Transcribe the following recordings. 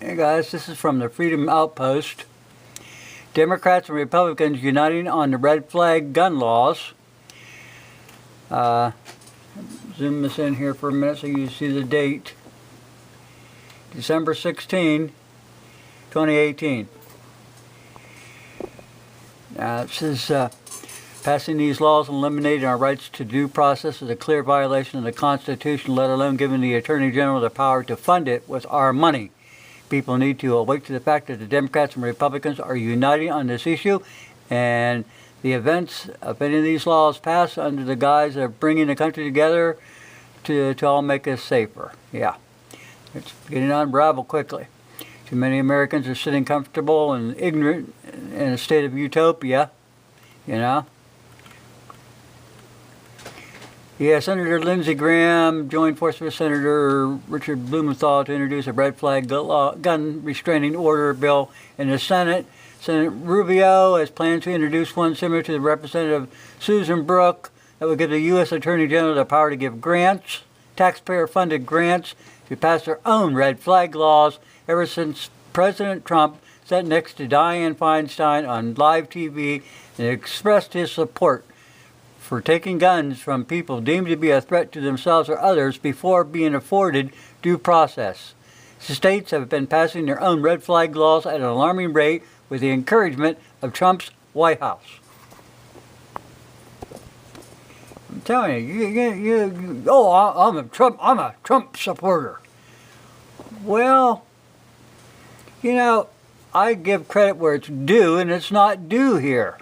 Hey guys, this is from the Freedom Outpost. Democrats and Republicans uniting on the red flag gun laws. Zoom this in here for a minute so you see the date. December 16, 2018. This is passing these laws and eliminating our rights to due process is a clear violation of the Constitution, let alone giving the Attorney General the power to fund it with our money. People need to awake to the fact that the Democrats and Republicans are uniting on this issue, and the events of any of these laws pass under the guise of bringing the country together to all make us safer. Yeah, it's getting unraveled quickly. Too many Americans are sitting comfortable and ignorant in a state of utopia, you know. Yeah, Senator Lindsey Graham joined forces with Senator Richard Blumenthal to introduce a red flag gun restraining order bill in the Senate. Senator Rubio has planned to introduce one similar to the Representative Susan Brooke that would give the U.S. Attorney General the power to give grants, taxpayer-funded grants, to pass their own red flag laws ever since President Trump sat next to Dianne Feinstein on live TV and expressed his support for taking guns from people deemed to be a threat to themselves or others before being afforded due process. States have been passing their own red flag laws at an alarming rate with the encouragement of Trump's White House. I'm telling you, I'm a Trump supporter. Well, you know, I give credit where it's due, and it's not due here.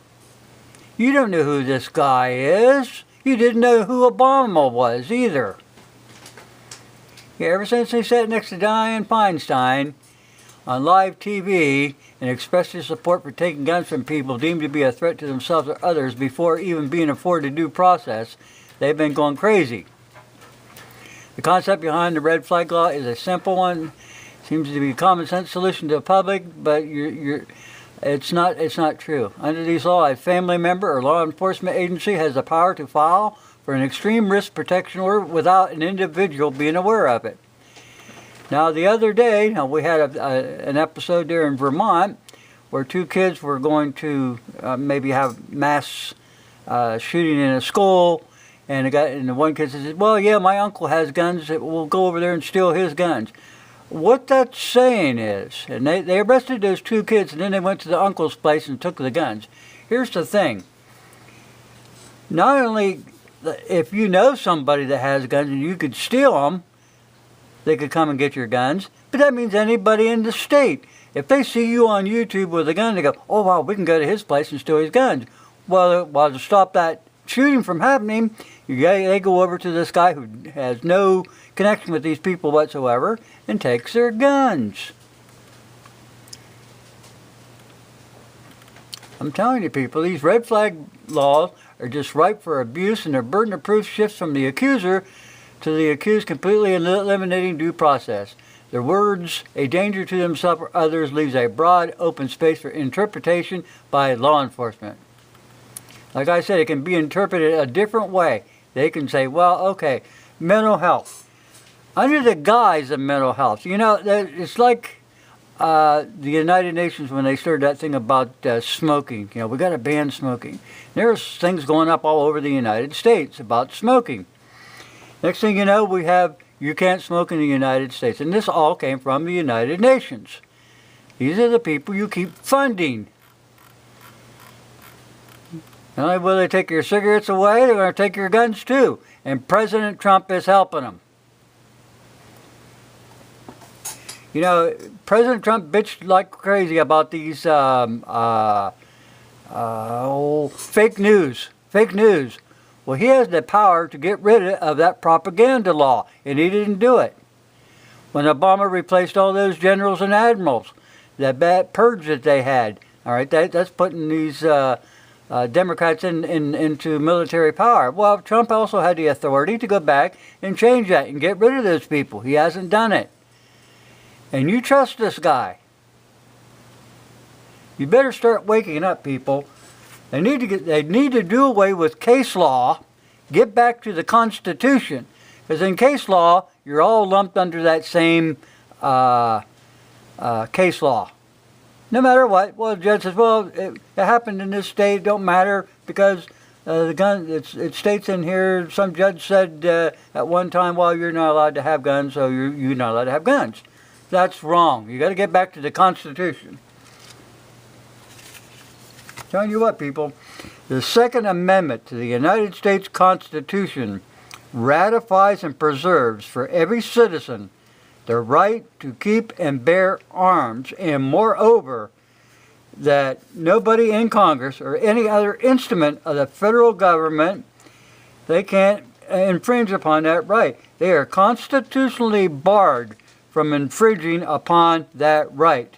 You don't know who this guy is. You didn't know who Obama was either. Yeah, ever since he sat next to Dianne Feinstein on live TV and expressed his support for taking guns from people deemed to be a threat to themselves or others before even being afforded due process, they've been going crazy. The concept behind the red flag law is a simple one. Seems to be a common sense solution to the public, but it's not true. Under these laws, a family member or law enforcement agency has the power to file for an extreme risk protection order without an individual being aware of it. Now, the other day, we had an episode there in Vermont where two kids were going to maybe have mass shooting in a school, and the one kid says, "Well, yeah, my uncle has guns. We'll go over there and steal his guns." What that's saying is, and they arrested those two kids, and then they went to the uncle's place and took the guns. Here's the thing. Not only if you know somebody that has guns and you could steal them, they could come and get your guns, but that means anybody in the state. If they see you on YouTube with a gun, they go, "Oh, wow, we can go to his place and steal his guns." Well, to stop that shooting from happening, they go over to this guy who has no connection with these people whatsoever and takes their guns. I'm telling you people, these red flag laws are just ripe for abuse, and their burden of proof shifts from the accuser to the accused, completely eliminating due process. Their words, "a danger to themselves or others," leaves a broad open space for interpretation by law enforcement. Like I said, it can be interpreted a different way. They can say, well, okay, mental health. Under the guise of mental health, you know, it's like the United Nations when they started that thing about smoking. You know, we got to ban smoking. There's things going up all over the United States about smoking. Next thing you know, we have, you can't smoke in the United States. And this all came from the United Nations. These are the people you keep funding. Not only will they take your cigarettes away, they're going to take your guns too. And President Trump is helping them. You know, President Trump bitched like crazy about these fake news. Fake news. Well, he has the power to get rid of that propaganda law, and he didn't do it. When Obama replaced all those generals and admirals, that bad purge that they had, all right, that's putting these Democrats into military power. Well, Trump also had the authority to go back and change that and get rid of those people. He hasn't done it. And you trust this guy. You better start waking up, people. They need to do away with case law, get back to the Constitution. Because in case law, you're all lumped under that same case law. No matter what. Well, the judge says, well, it happened in this state. It don't matter because the gun, it states in here, some judge said at one time, well, you're not allowed to have guns, so you're not allowed to have guns. That's wrong. You got to get back to the Constitution. Telling you what, people, the Second Amendment to the United States Constitution ratifies and preserves for every citizen the right to keep and bear arms, and moreover, that nobody in Congress or any other instrument of the federal government, they can't infringe upon that right. They are constitutionally barred from infringing upon that right.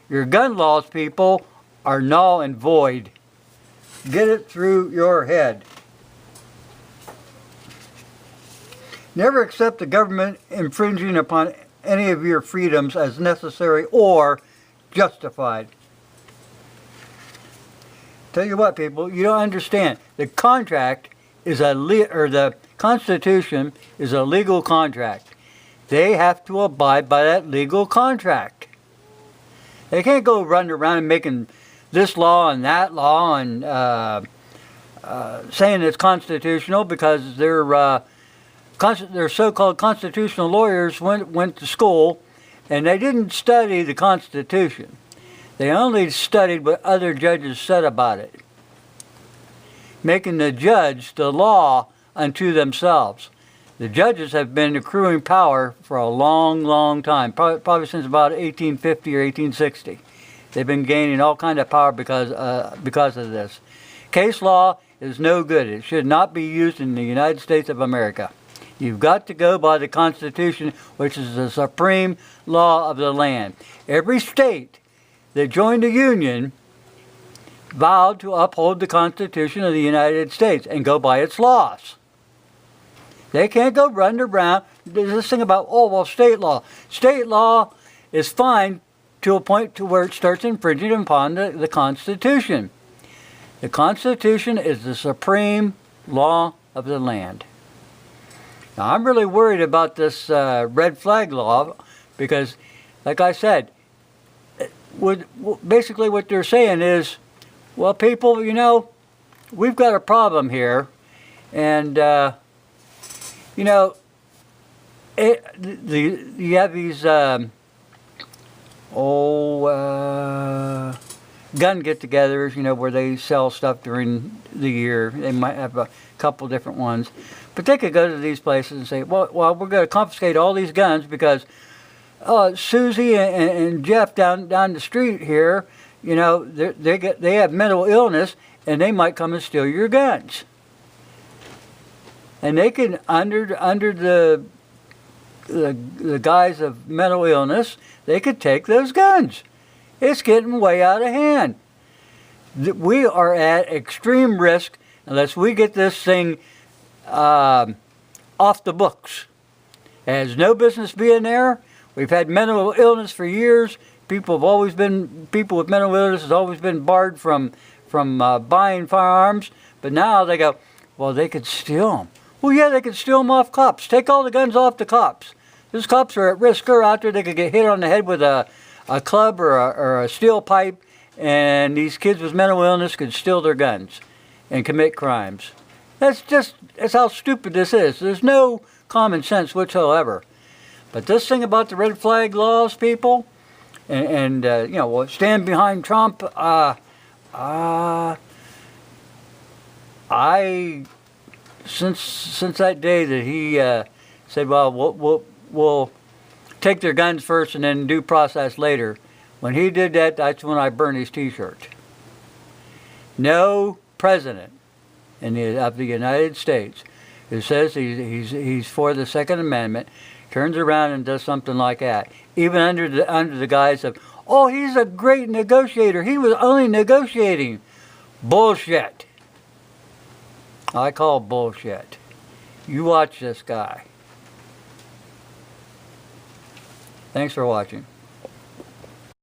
Your gun laws, people, are null and void. Get it through your head. Never accept the government infringing upon any of your freedoms as necessary or justified. Tell you what, people, you don't understand. The contract is the Constitution is a legal contract. They have to abide by that legal contract. They can't go running around and making this law and that law and saying it's constitutional because their so-called constitutional lawyers went to school and they didn't study the Constitution. They only studied what other judges said about it, making the judge the law unto themselves. The judges have been accruing power for a long, long time, probably since about 1850 or 1860. They've been gaining all kind of power because of this. Case law is no good. It should not be used in the United States of America. You've got to go by the Constitution, which is the supreme law of the land. Every state that joined the Union vowed to uphold the Constitution of the United States and go by its laws. They can't go running around. There's this thing about, oh, well, state law. State law is fine to a point to where it starts infringing upon the Constitution. The Constitution is the supreme law of the land. Now, I'm really worried about this red flag law because, like I said, basically what they're saying is, well, people, you know, we've got a problem here, and you know, you have these gun get-togethers, you know, where they sell stuff during the year. They might have a couple different ones, but they could go to these places and say, well, we're going to confiscate all these guns because Susie and Jeff down the street here, you know, they have mental illness, and they might come and steal your guns. And they can, under the guise of mental illness, they could take those guns. It's getting way out of hand. We are at extreme risk unless we get this thing off the books. It has no business being there. We've had mental illness for years. People with mental illness has always been barred from buying firearms. But now they go, well, they could steal them. Well, yeah, they could steal them off cops. Take all the guns off the cops. Those cops are at risk. They're out there. They could get hit on the head with a club or a steel pipe, and these kids with mental illness could steal their guns and commit crimes. That's how stupid this is. There's no common sense whatsoever. But this thing about the red flag laws, people, and you know, stand behind Trump. Since that day that he said, well, we'll take their guns first and then due process later. When he did that, that's when I burned his T-shirt. No president of the United States who says he's for the Second Amendment turns around and does something like that, even under the guise of, oh, he's a great negotiator. He was only negotiating. Bullshit. I call bullshit. You watch this guy. Thanks for watching.